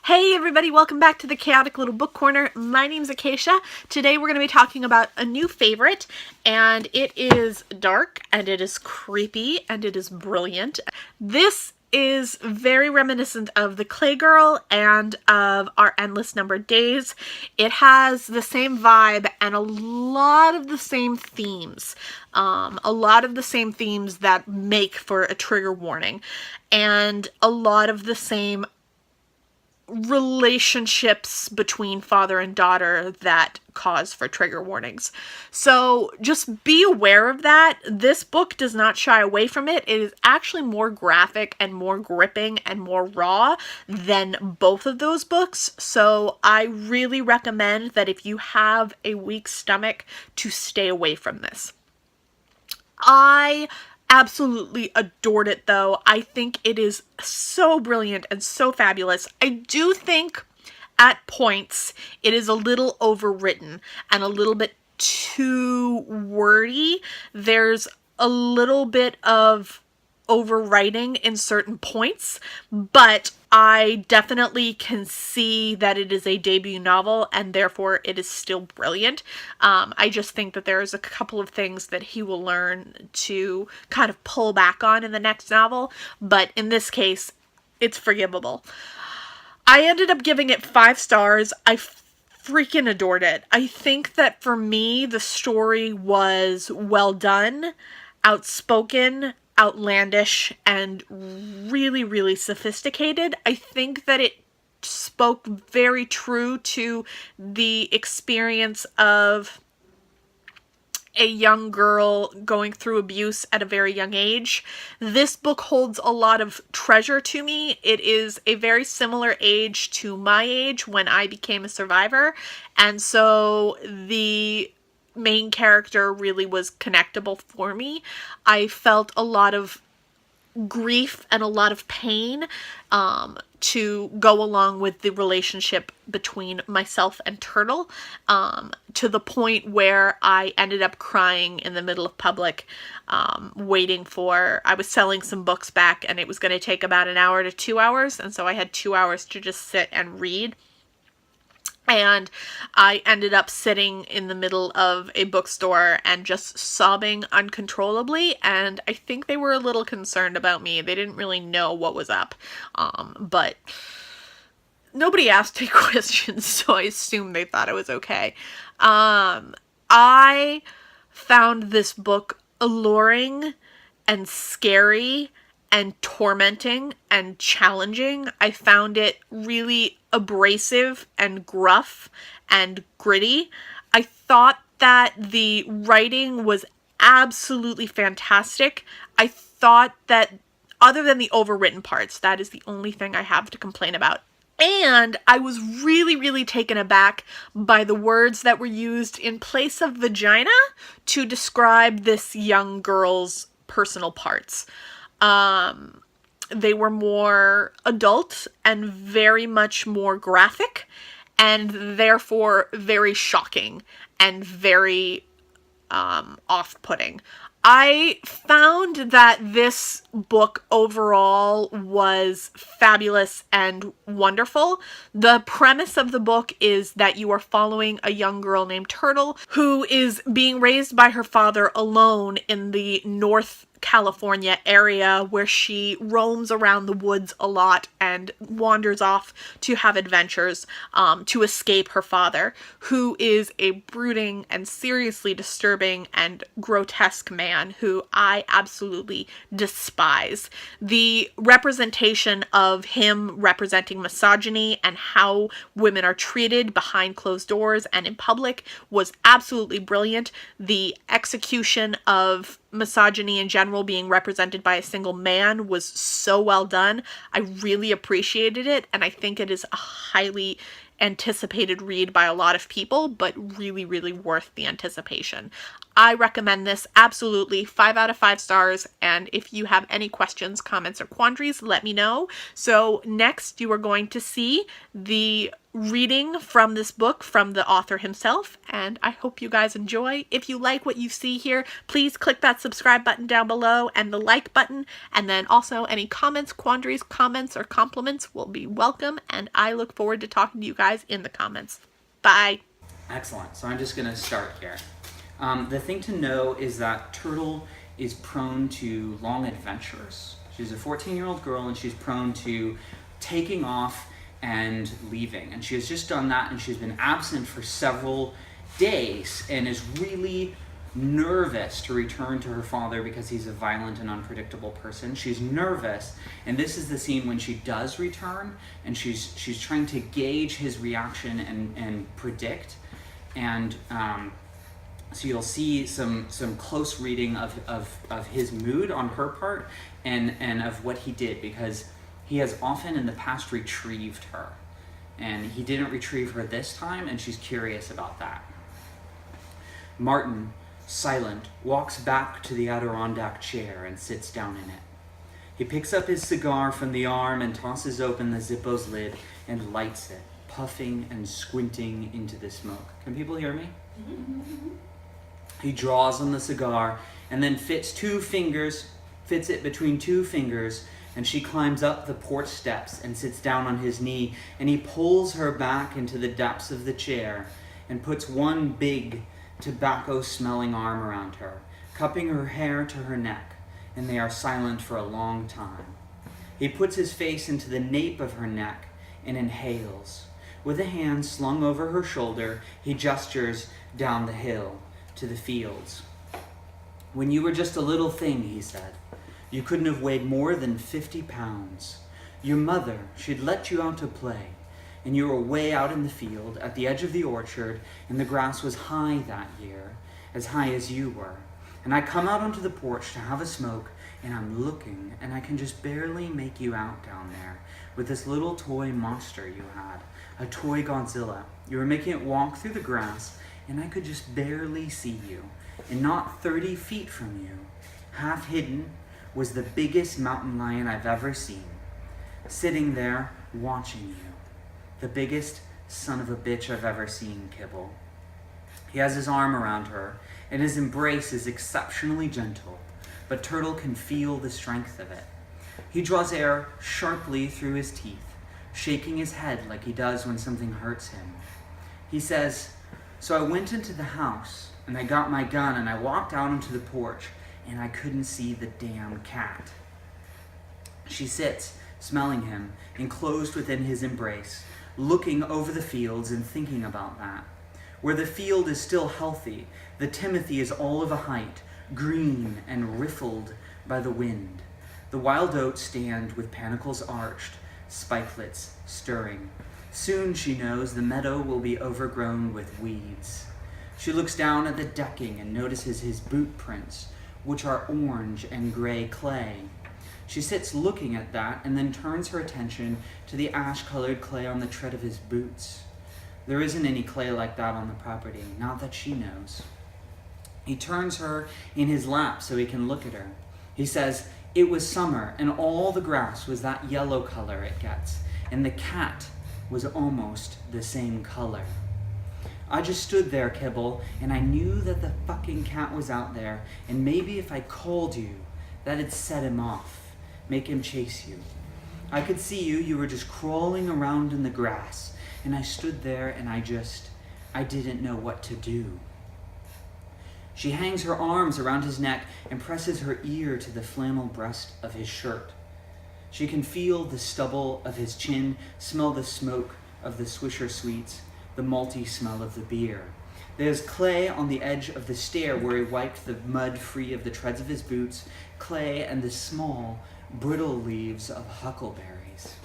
Hey everybody, welcome back to the Chaotic Little Book Corner. My name's Acacia. Today we're going to be talking about a new favorite, and it is dark, and it is creepy, and it is brilliant. This is very reminiscent of The Clay Girl and of Our Endless Numbered Days. It has the same vibe and a lot of the same themes. That make for a trigger warning, and a lot of the same relationships between father and daughter that cause for trigger warnings. So just be aware of that. This book does not shy away from it. It is actually more graphic and more gripping and more raw than both of those books. So I really recommend that if you have a weak stomach, to stay away from this. I absolutely adored it, though. I think it is so brilliant and so fabulous. I do think at points it is a little overwritten and a little bit too wordy. There's a little bit of overwriting in certain points, but I definitely can see that it is a debut novel and therefore it is still brilliant. I just think that there's a couple of things that he will learn to kind of pull back on in the next novel, but in this case, it's forgivable. I ended up giving it 5 stars. I freaking adored it. I think that for me, the story was well done, outspoken, outlandish, and really, really sophisticated. I think that it spoke very true to the experience of a young girl going through abuse at a very young age. This book holds a lot of treasure to me. It is a very similar age to my age when I became a survivor, and so the main character really was connectable for me. I felt a lot of grief and a lot of pain to go along with the relationship between myself and Turtle, to the point where I ended up crying in the middle of public, I was selling some books back, and it was going to take about an hour to 2 hours, and so I had 2 hours to just sit and read. And I ended up sitting in the middle of a bookstore and just sobbing uncontrollably, and I think they were a little concerned about me. They didn't really know what was up, but nobody asked me questions, so I assumed they thought it was okay. I found this book alluring and scary and tormenting and challenging. I found it really abrasive and gruff and gritty. I thought that the writing was absolutely fantastic. I thought that, other than the overwritten parts, that is the only thing I have to complain about. And I was really, really taken aback by the words that were used in place of vagina to describe this young girl's personal parts. They were more adult and very much more graphic, and therefore very shocking and very off-putting. I found that this book overall was fabulous and wonderful. The premise of the book is that you are following a young girl named Turtle who is being raised by her father alone in the North California area, where she roams around the woods a lot and wanders off to have adventures, to escape her father, who is a brooding and seriously disturbing and grotesque man who I absolutely despise. The representation of him representing misogyny and how women are treated behind closed doors and in public was absolutely brilliant. The execution of misogyny in general being represented by a single man was so well done. I really appreciated it, and I think it is a highly anticipated read by a lot of people, but really, really worth the anticipation. I recommend this absolutely. 5 out of 5 stars. And if you have any questions, comments, or quandaries, let me know. So next you are going to see the reading from this book from the author himself, and I hope you guys enjoy. If you like what you see here, please click that subscribe button down below and the like button, and then also any comments, quandaries, comments, or compliments will be welcome, and I look forward to talking to you guys in the comments. Bye. Excellent. So I'm just going to start here. The thing to know is that Turtle is prone to long adventures. She's a 14-year-old girl, and she's prone to taking off and leaving. And she has just done that, and she's been absent for several days and is really nervous to return to her father because he's a violent and unpredictable person. She's nervous, and this is the scene when she does return, and she's trying to gauge his reaction and predict. And so you'll see some close reading of his mood on her part and of what he did, because he has often in the past retrieved her, and he didn't retrieve her this time, and she's curious about that. Martin, silent, walks back to the Adirondack chair and sits down in it. He picks up his cigar from the arm and tosses open the Zippo's lid and lights it, puffing and squinting into the smoke. Can people hear me? He draws on the cigar and then fits it between 2 fingers, and she climbs up the porch steps and sits down on his knee, and he pulls her back into the depths of the chair and puts one big tobacco-smelling arm around her, cupping her hair to her neck, and they are silent for a long time. He puts his face into the nape of her neck and inhales. With a hand slung over her shoulder, he gestures down the hill to the fields. When you were just a little thing, he said, you couldn't have weighed more than 50 pounds. Your mother, she'd let you out to play, and you were way out in the field at the edge of the orchard, and the grass was high that year, as high as you were. And I come out onto the porch to have a smoke, and I'm looking, and I can just barely make you out down there with this little toy monster you had, a toy Godzilla. You were making it walk through the grass, and I could just barely see you, and not 30 feet from you, half hidden, was the biggest mountain lion I've ever seen, sitting there watching you. The biggest son of a bitch I've ever seen, Kibble. He has his arm around her, and his embrace is exceptionally gentle, but Turtle can feel the strength of it. He draws air sharply through his teeth, shaking his head like he does when something hurts him. He says, so I went into the house, and I got my gun, and I walked out onto the porch, and I couldn't see the damn cat. She sits, smelling him, enclosed within his embrace, looking over the fields and thinking about that. Where the field is still healthy, the timothy is all of a height, green and riffled by the wind. The wild oats stand with panicles arched, spikelets stirring. Soon, she knows, the meadow will be overgrown with weeds. She looks down at the decking and notices his boot prints, which are orange and gray clay. She sits looking at that and then turns her attention to the ash-colored clay on the tread of his boots. There isn't any clay like that on the property, not that she knows. He turns her in his lap so he can look at her. He says, it was summer, and all the grass was that yellow color it gets, and the cat was almost the same color. I just stood there, Kibble, and I knew that the fucking cat was out there, and maybe if I called you, that'd set him off, make him chase you. I could see you were just crawling around in the grass, and I stood there and I didn't know what to do. She hangs her arms around his neck and presses her ear to the flannel breast of his shirt. She can feel the stubble of his chin, smell the smoke of the Swisher Sweets, the malty smell of the beer. There's clay on the edge of the stair where he wiped the mud free of the treads of his boots, clay and the small, brittle leaves of huckleberries.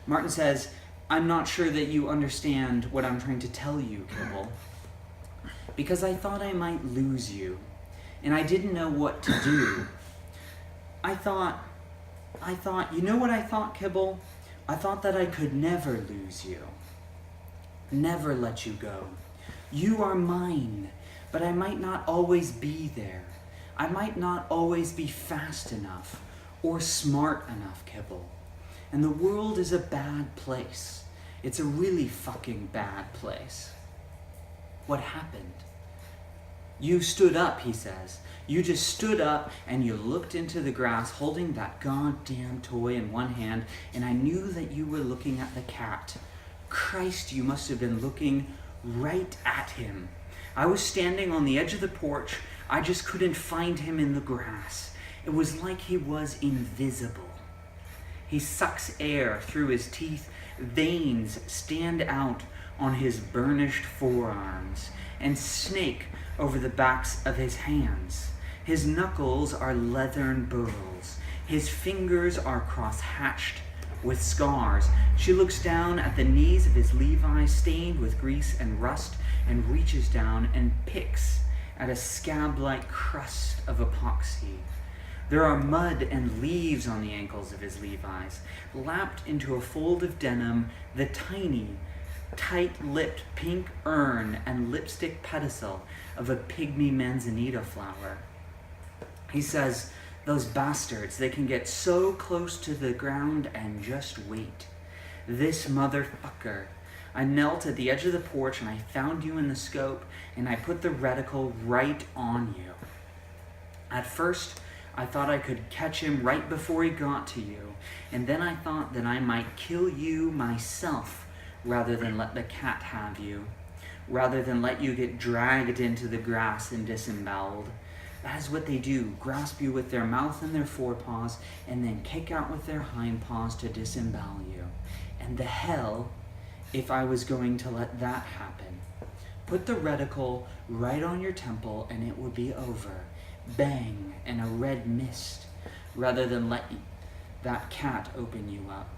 Martin says, I'm not sure that you understand what I'm trying to tell you, Kibble, because I thought I might lose you, and I didn't know what to do. I thought, you know what I thought, Kibble? I thought that I could never lose you, never let you go. You are mine, But I might not always be there. I might not always be fast enough or smart enough, Kibble. And the world is a bad place. It's a really fucking bad place. What happened? You stood up, he says. You just stood up and you looked into the grass holding that goddamn toy in one hand, and I knew that you were looking at the cat. Christ, you must have been looking right at him. I was standing on the edge of the porch. I just couldn't find him in the grass. It was like he was invisible. He sucks air through his teeth. Veins stand out on his burnished forearms and snake over the backs of his hands. His knuckles are leathern burls. His fingers are cross-hatched with scars. She looks down at the knees of his Levi's stained with grease and rust and reaches down and picks at a scab-like crust of epoxy. There are mud and leaves on the ankles of his Levi's. Lapped into a fold of denim, the tiny, tight-lipped pink urn and lipstick pedicel of a pygmy manzanita flower. He says, those bastards, they can get so close to the ground and just wait. This motherfucker. I knelt at the edge of the porch and I found you in the scope and I put the reticle right on you. At first, I thought I could catch him right before he got to you, and then I thought that I might kill you myself rather than let the cat have you, rather than let you get dragged into the grass and disemboweled. That is what they do, grasp you with their mouth and their forepaws, and then kick out with their hindpaws to disembowel you. And the hell if I was going to let that happen. Put the reticle right on your temple and it would be over. Bang, and a red mist, rather than let that cat open you up.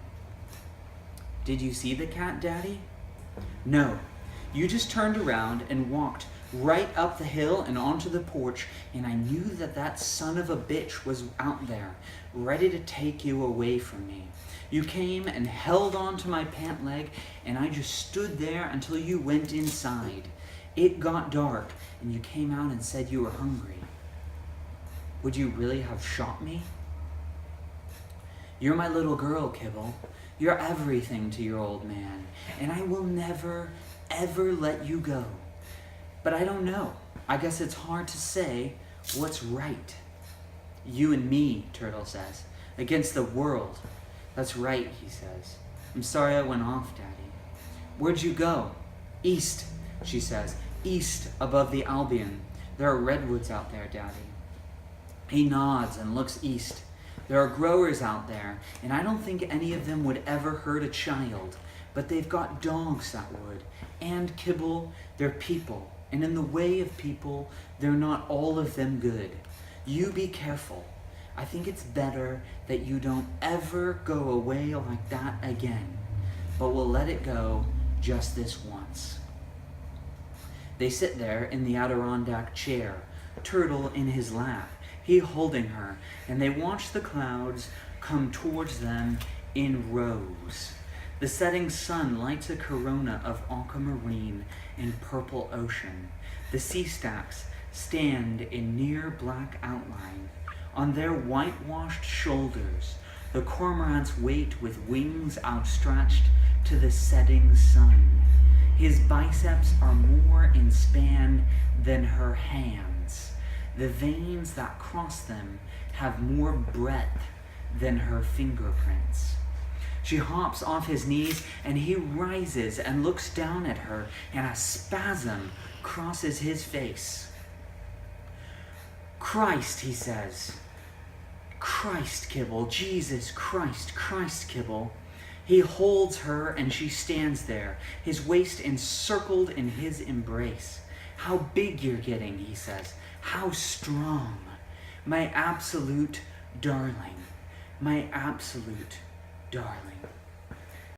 Did you see the cat, Daddy? No. You just turned around and walked right up the hill and onto the porch, and I knew that that son of a bitch was out there, ready to take you away from me. You came and held on to my pant leg, and I just stood there until you went inside. It got dark, and you came out and said you were hungry. Would you really have shot me? You're my little girl, Kibble. You're everything to your old man, and I will never, ever let you go. But I don't know. I guess it's hard to say what's right. You and me, Turtle says, against the world. That's right, he says. I'm sorry I went off, Daddy. Where'd you go? East, she says. East above the Albion. There are redwoods out there, Daddy. He nods and looks east. There are growers out there, and I don't think any of them would ever hurt a child, but they've got dogs that would. And Kibble, they're people, and in the way of people, they're not all of them good. You be careful. I think it's better that you don't ever go away like that again, but we'll let it go just this once. They sit there in the Adirondack chair, Turtle in his lap, he holding her, and they watch the clouds come towards them in rows. The setting sun lights a corona of aquamarine and purple ocean. The sea stacks stand in near black outline. On their whitewashed shoulders, the cormorants wait with wings outstretched to the setting sun. His biceps are more in span than her hands. The veins that cross them have more breadth than her fingerprints. She hops off his knees and he rises and looks down at her, and a spasm crosses his face. Christ, he says. Christ, Kibble, Jesus Christ, Christ, Kibble. He holds her and she stands there, his waist encircled in his embrace. How big you're getting, he says. How strong. My absolute darling. My absolute darling.